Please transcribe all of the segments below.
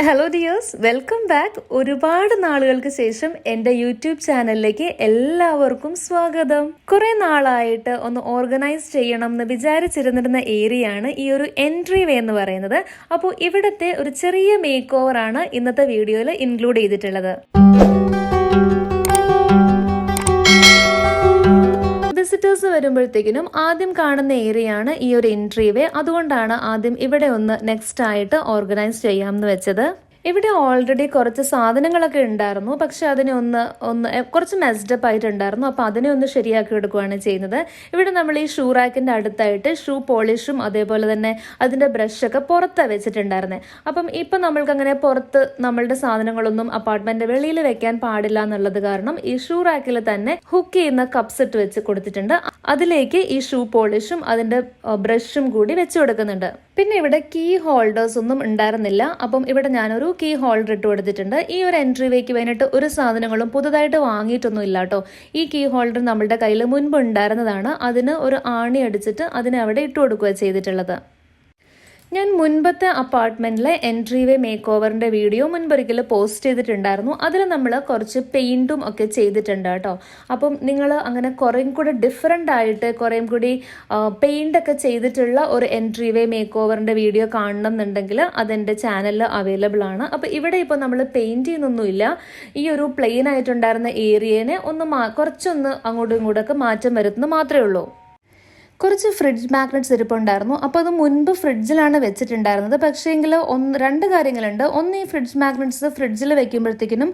Hello dears, welcome back. ഒരുപാട് നാളുകൾക്ക് ശേഷം എൻ്റെ യൂട്യൂബ് ചാനലിലേക്ക് എല്ലാവർക്കും സ്വാഗതം. കുറെ നാളായിട്ട് ഒന്ന് ഓർഗനൈസ് ചെയ്യണം എന്ന് വിചാരിച്ചിരുന്നിരുന്ന ഏരിയയാണ് ഈ ഒരു എൻട്രി വേ എന്ന് പറയുന്നത്. അപ്പോൾ ഇവിടുത്തെ ഒരു ചെറിയ മേക്ക് ഓവർ ആണ് ഇന്നത്തെ വീഡിയോയിൽ ഇൻക്ലൂഡ് ചെയ്തിട്ടുള്ളത്. വിസിറ്റേഴ്സ് വരുമ്പോഴത്തേക്കിനും ആദ്യം കാണുന്ന ഏരിയയാണ് ഈ ഒരു എൻട്രി വേ. അതുകൊണ്ടാണ് ആദ്യം ഇവിടെ ഒന്ന് നെക്സ്റ്റ് ആയിട്ട് ഓർഗനൈസ് ചെയ്യാമെന്ന് വെച്ചത്. ഇവിടെ ഓൾറെഡി കുറച്ച് സാധനങ്ങളൊക്കെ ഉണ്ടായിരുന്നു, പക്ഷെ അതിനെ ഒന്ന് കുറച്ച് മെസ്ഡപ്പ് ആയിട്ടുണ്ടായിരുന്നു. അപ്പോൾ അതിനെ ഒന്ന് ശരിയാക്കി എടുക്കുകയാണ് ചെയ്യുന്നത്. ഇവിടെ നമ്മൾ ഈ ഷൂ റാക്കിൻ്റെ അടുത്തായിട്ട് ഷൂ പോളിഷും അതേപോലെ തന്നെ അതിൻ്റെ ബ്രഷൊക്കെ പുറത്താണ് വെച്ചിട്ടുണ്ടായിരുന്നത്. അപ്പം ഇപ്പം നമ്മൾക്ക് അങ്ങനെ പുറത്ത് നമ്മളുടെ സാധനങ്ങളൊന്നും അപ്പാർട്ട്മെൻറ്റ് വെളിയിൽ വെക്കാൻ പാടില്ല എന്നുള്ളത് കാരണം ഈ ഷൂ റാക്കിൽ തന്നെ ഹുക്ക് ചെയ്യുന്ന കപ്സ് ഇട്ട് വെച്ച് കൊടുത്തിട്ടുണ്ട്. അതിലേക്ക് ഈ ഷൂ പോളിഷും അതിൻ്റെ ബ്രഷും കൂടി വെച്ച് കൊടുക്കുന്നുണ്ട്. പിന്നെ ഇവിടെ കീ ഹോൾഡേഴ്സ് ഒന്നും ഉണ്ടായിരുന്നില്ല. അപ്പം ഇവിടെ ഞാനൊരു കീ ഹോൾഡർ ഇട്ട് കൊടുത്തിട്ടുണ്ട്. ഈ ഒരു എൻട്രി വേക്ക് വേണ്ടിയിട്ട് ഒരു സാധനങ്ങളും പുതുതായിട്ട് വാങ്ങിയിട്ടൊന്നും ഇല്ല കേട്ടോ. ഈ കീ ഹോൾഡർ നമ്മുടെ കയ്യിൽ മുൻപ് ഉണ്ടായിരുന്നതാണ്. അതിന് ഒരു ആണി അടിച്ചിട്ട് അതിനെ അവിടെ ഇട്ട് കൊടുക്കുക ചെയ്തിട്ടുള്ളത്. ഞാൻ മുൻപത്തെ അപ്പാർട്ട്മെൻറ്റിലെ എൻട്രി വേ മേക്ക് ഓവറിൻ്റെ വീഡിയോ മുൻപൊരിക്കൽ പോസ്റ്റ് ചെയ്തിട്ടുണ്ടായിരുന്നു. അതിൽ നമ്മൾ കുറച്ച് പെയിൻറ്റും ഒക്കെ ചെയ്തിട്ടുണ്ട് കേട്ടോ. അപ്പം നിങ്ങൾ അങ്ങനെ കുറേയും കൂടെ ഡിഫറെൻ്റ് ആയിട്ട് കുറേയും കൂടി പെയിൻ്റൊക്കെ ചെയ്തിട്ടുള്ള ഒരു എൻട്രി വേ മേക്ക് ഓവറിൻ്റെ വീഡിയോ കാണണം എന്നുണ്ടെങ്കിൽ അതെൻ്റെ ചാനലിൽ അവൈലബിൾ ആണ്. അപ്പോൾ ഇവിടെ ഇപ്പോൾ നമ്മൾ പെയിൻറ്റ് ചെയ്യുന്നൊന്നുമില്ല. ഈ ഒരു പ്ലെയിൻ ആയിട്ടുണ്ടായിരുന്ന ഏരിയനെ കുറച്ചൊന്ന് അങ്ങോട്ടും ഇങ്ങോട്ടൊക്കെ മാറ്റം വരുത്തുന്നത് മാത്രമേ ഉള്ളൂ. കുറച്ച് ഫ്രിഡ്ജ് മാഗ്നറ്റ്സ് ഇരിപ്പുണ്ടായിരുന്നു. അപ്പോൾ അത് മുൻപ് ഫ്രിഡ്ജിലാണ് വെച്ചിട്ടുണ്ടായിരുന്നത്. പക്ഷേ എങ്കിൽ രണ്ട് കാര്യങ്ങളുണ്ട്. ഒന്ന്, ഈ ഫ്രിഡ്ജ് മാഗ്നറ്റ്സ് ഫ്രിഡ്ജിൽ വെക്കുമ്പോഴത്തേക്കിനും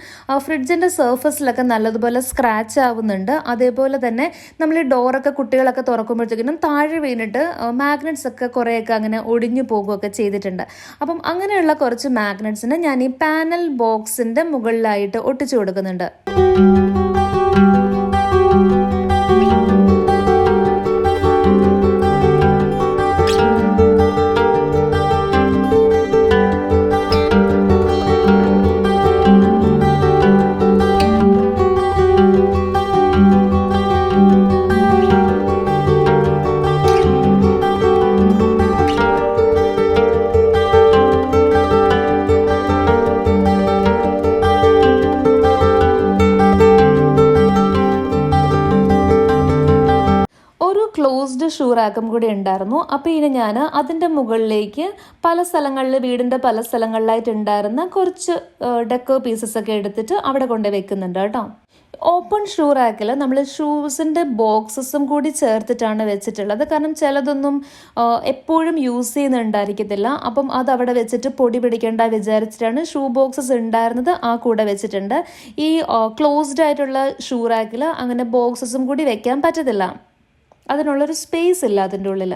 ഫ്രിഡ്ജിൻ്റെ സർഫസിലൊക്കെ നല്ലതുപോലെ സ്ക്രാച്ച് ആവുന്നുണ്ട്. അതേപോലെ തന്നെ നമ്മൾ ഈ ഡോറൊക്കെ കുട്ടികളൊക്കെ തുറക്കുമ്പോഴത്തേക്കിനും താഴെ വീണിട്ട് മാഗ്നറ്റ്സ് ഒക്കെ കുറേയൊക്കെ അങ്ങനെ ഒടിഞ്ഞു പോകുകയൊക്കെ ചെയ്തിട്ടുണ്ട്. അപ്പം അങ്ങനെയുള്ള കുറച്ച് മാഗ്നറ്റ്സിന് ഞാൻ ഈ പാനൽ ബോക്സിൻ്റെ മുകളിലായിട്ട് ഒട്ടിച്ചു കൊടുക്കുന്നുണ്ട്. ക്ലോസ്ഡ് ഷൂ റാക്കും കൂടി ഉണ്ടായിരുന്നു. അപ്പോൾ ഇനി ഞാൻ അതിൻ്റെ മുകളിലേക്ക് വീടിൻ്റെ പല സ്ഥലങ്ങളിലായിട്ട് ഉണ്ടായിരുന്ന കുറച്ച് ഡെക്കോ പീസസ് ഒക്കെ എടുത്തിട്ട് അവിടെ കൊണ്ട് വെക്കുന്നുണ്ട് കേട്ടോ. ഓപ്പൺ ഷൂ റാക്കിൽ നമ്മൾ ഷൂസിൻ്റെ ബോക്സസും കൂടി ചേർത്തിട്ടാണ് വെച്ചിട്ടുള്ളത്. കാരണം ചിലതൊന്നും എപ്പോഴും യൂസ് ചെയ്യുന്നുണ്ടായിരിക്കത്തില്ല. അപ്പം അത് അവിടെ വെച്ചിട്ട് പൊടി പിടിക്കേണ്ട വിചാരിച്ചിട്ടാണ് ഷൂ ബോക്സസ് ഉണ്ടായിരുന്നത് ആ കൂടെ വെച്ചിട്ടുണ്ട്. ഈ ക്ലോസ്ഡ് ആയിട്ടുള്ള ഷൂ റാക്കിൽ അങ്ങനെ ബോക്സസും കൂടി വെക്കാൻ പറ്റത്തില്ല. അതിനുള്ളൊരു സ്പേസ് ഇല്ല അതിൻ്റെ ഉള്ളിൽ.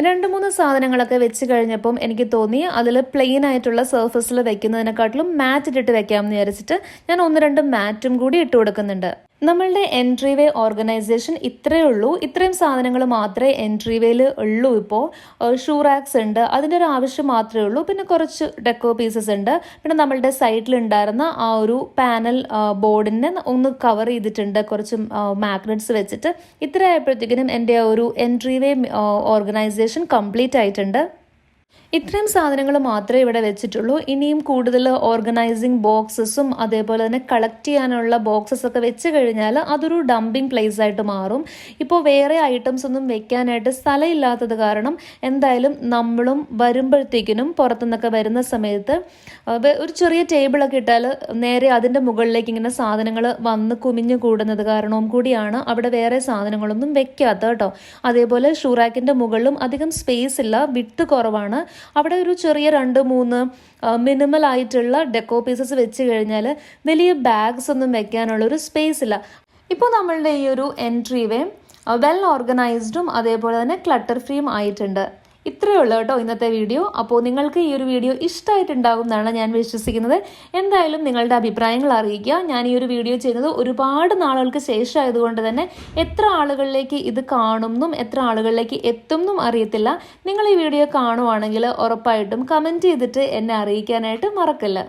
2-3 സാധനങ്ങളൊക്കെ വെച്ച് കഴിഞ്ഞപ്പം എനിക്ക് തോന്നി അതിൽ പ്ലെയിൻ ആയിട്ടുള്ള സർഫസിൽ വെക്കുന്നതിനെക്കാട്ടിലും മാറ്റ് ഇട്ടിട്ട് വെക്കാമെന്ന് വിചാരിച്ചിട്ട് ഞാൻ 1-2 മാറ്റും കൂടി ഇട്ട് കൊടുക്കുന്നുണ്ട്. നമ്മളുടെ എൻട്രി വേ ഓർഗനൈസേഷൻ ഇത്രയേ ഉള്ളൂ. ഇത്രയും സാധനങ്ങൾ മാത്രമേ എൻട്രി വേയിൽ ഉള്ളൂ. ഇപ്പോൾ ഷൂ റാക്സ് ഉണ്ട്, അതിൻ്റെ ഒരു ആവശ്യം മാത്രമേ ഉള്ളൂ. പിന്നെ കുറച്ച് ഡെക്കോ പീസസ് ഉണ്ട്. പിന്നെ നമ്മളുടെ സൈഡിലുണ്ടായിരുന്ന ആ ഒരു പാനൽ ബോർഡിനെ ഒന്ന് കവർ ചെയ്തിട്ടുണ്ട് കുറച്ച് മാഗ്നറ്റ്സ് വെച്ചിട്ട്. ഇത്ര ആയപ്പോഴത്തേക്കിനും എൻ്റെ ഒരു എൻട്രി വേ ഓർഗനൈസേഷൻ കംപ്ലീറ്റ് ആയിട്ടുണ്ട്. ഇത്രയും സാധനങ്ങൾ മാത്രമേ ഇവിടെ വെച്ചിട്ടുള്ളൂ. ഇനിയും കൂടുതൽ ഓർഗനൈസിങ് ബോക്സസും അതേപോലെ തന്നെ കളക്ട് ചെയ്യാനുള്ള ബോക്സസ് ഒക്കെ വെച്ച് കഴിഞ്ഞാൽ അതൊരു ഡംപിങ് പ്ലേസ് ആയിട്ട് മാറും. ഇപ്പോൾ വേറെ ഐറ്റംസ് ഒന്നും വെക്കാനായിട്ട് സ്ഥലമില്ലാത്തത് കാരണം എന്തായാലും നമ്മളും വരുമ്പോഴത്തേക്കിനും പുറത്തുനിന്നൊക്കെ വരുന്ന സമയത്ത് ഒരു ചെറിയ ടേബിളൊക്കെ ഇട്ടാൽ നേരെ അതിൻ്റെ മുകളിലേക്ക് ഇങ്ങനെ സാധനങ്ങൾ വന്ന് കുമിഞ്ഞു കൂടുന്നത് കാരണവും കൂടിയാണ് അവിടെ വേറെ സാധനങ്ങളൊന്നും വെക്കാത്ത കേട്ടോ. അതേപോലെ ഷൂറാക്കിൻ്റെ മുകളിലും അധികം സ്പേസ് ഇല്ല, വിട്ട് കുറവാണ്. അവിടെ ഒരു ചെറിയ 2-3 മിനിമൽ ആയിട്ടുള്ള ഡെക്കോ പീസസ് വെച്ച് കഴിഞ്ഞാൽ വലിയ ബാഗ്സ് ഒന്നും വെക്കാനുള്ളൊരു സ്പേസ് ഇല്ല. ഇപ്പോൾ നമ്മളുടെ ഈ ഒരു എൻട്രി വേ വെൽ ഓർഗനൈസ്ഡും അതേപോലെ തന്നെ ക്ലട്ടർ ഫ്രീയും ആയിട്ടുണ്ട്. ഇത്രയേ ഉള്ളൂ കേട്ടോ ഇന്നത്തെ വീഡിയോ. അപ്പോൾ നിങ്ങൾക്ക് ഈ ഒരു വീഡിയോ ഇഷ്ടമായിട്ടുണ്ടാകും എന്നാണ് ഞാൻ വിശ്വസിക്കുന്നത്. എന്തായാലും നിങ്ങളുടെ അഭിപ്രായങ്ങൾ അറിയിക്കുക. ഞാൻ ഈ ഒരു വീഡിയോ ചെയ്യുന്നത് ഒരുപാട് നാളുകൾക്ക് ശേഷം ആയതുകൊണ്ട് തന്നെ എത്ര ആളുകളിലേക്ക് ഇത് കാണുമെന്നും എത്ര ആളുകളിലേക്ക് എത്തുമെന്നും അറിയത്തില്ല. നിങ്ങൾ ഈ വീഡിയോ കാണുവാണെങ്കിൽ ഉറപ്പായിട്ടും കമൻറ്റ് ചെയ്തിട്ട് എന്നെ അറിയിക്കാനായിട്ട് മറക്കല്ല.